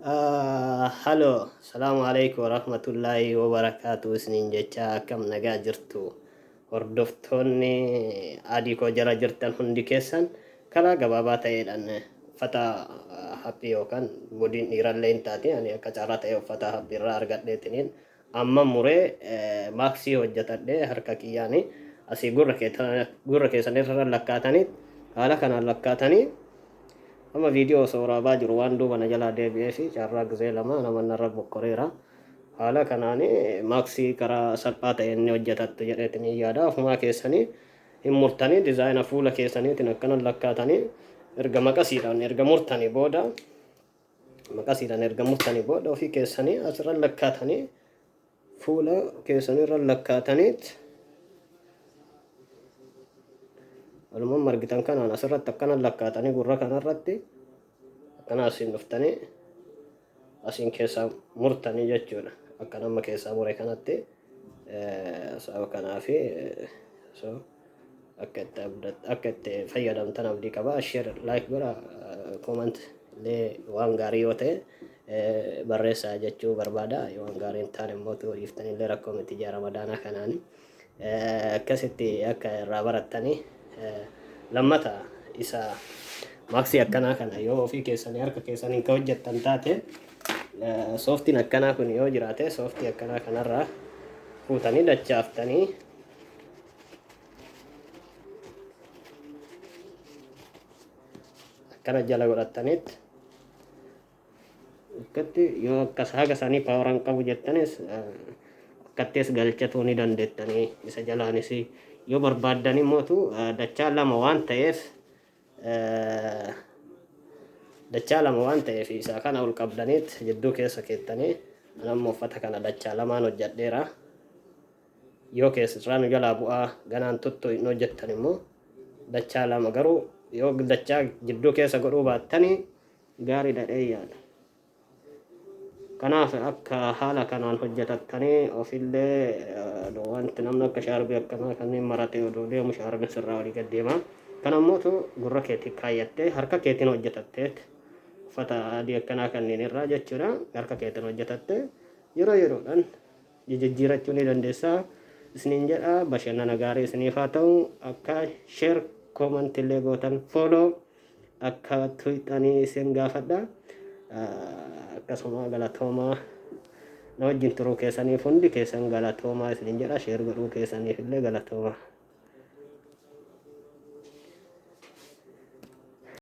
Halo, Assalamualaikum warahmatullahi wabarakatuh. Isiniin jecha akkam nagaa jirtu. Hordoftoonni adii koo jala jirtan hundi keessan karaa gabaabaa ta'eedhaan uffata haphii yookaan godiin dhiirallee hin taate ani akka carraa ta'e uffata haphii irraa argadheetiniin amma muree maaksii hojjetadhee harka kiyyaanii asii gurra keessan irra lakkaatanii haala kanaan lakkaatanii amma viidiyoo sooraabaa jiru waan duuba na jalaa deebi'ee fi carraa gisee lama namoonni irra bokkoreera. Haala kanaan maaksii karaa salphaa ta'e inni hojjetattu jedheetanii yaada ofumaa keessanii hin murtanii dizaayina fuula keessaniitiin akkanan lakkaatanii erga maqasiidhaan erga murtanii booda ofii keessanii asirra lakkaatanii fuula keessanii irra lakkaataniit walumaan margitan kanaan asirratti akkanan lakkaatanii gurra kanarratti akkana asiin dhuftanii asiin keessaa murtanii jechuudha. Akka nama keessaa mure kanatti sababa kanaafi akka itti fayyadamtan abdii qaba. Share, like godha, comment illee waan gaarii yoo ta'e barreessaa jechuu barbaada. Waan gaarii hin taane immoo dhiiftanii illee rakkoo miti ijaa ramadaanaa kanaani akkasitti akka irraa barattanii lammata isa maaksii akkanaa kana yoo ofii keessanii harka keessanii ka hojjettan taate sooftiin akkanaa kun yoo jiraate sooftii akkanaa kanarraa fuutanii dachaaftanii akkana jala godhattanitti akkatti yoo akkas haga isaanii paawaran qabu jettanis akkattees galchatuu ni dandeettanii isa jalaanis yoo barbaaddan immootu dachaa lama waan ta'eef isa kana ol qabdaniit jidduu keessa keettanii anammoo uffata kana dachaa lamaan hojjedheera. Yoo keessirraan jalaa bu'aa ganaan tuttu hin hojjettan immoo dachaa lama garuu yoo dachaa jidduu keessa godhuu baattanii gaarii dhadhee yaada. Kanaaf akka haala kanaan hojjetattanii ofillee wanti namni akka shaarbii akkanaa kanneen maratee oduu deemu shaarbiin sirraa olii gad deema. Kanammootu gurra keetii kaayyattee harka keetiin hojjetatteet uffata adii akkanaa kanneen irraa jechuudha. Harka keetiin hojjetattee yeroodhaan jijjiirachuu ni dandeessaa. Isiniin jedha bashannana gaarii isiniif haa ta'u. Akka share, comment illee gootan follow akka tuqxanii isin gaafadha. Akkasuma galatoomaa na wajjin turuu keessaniif hundi keessan galatoomaa isiniin jedha. Share godhuu keessaniif illee galatoomaa.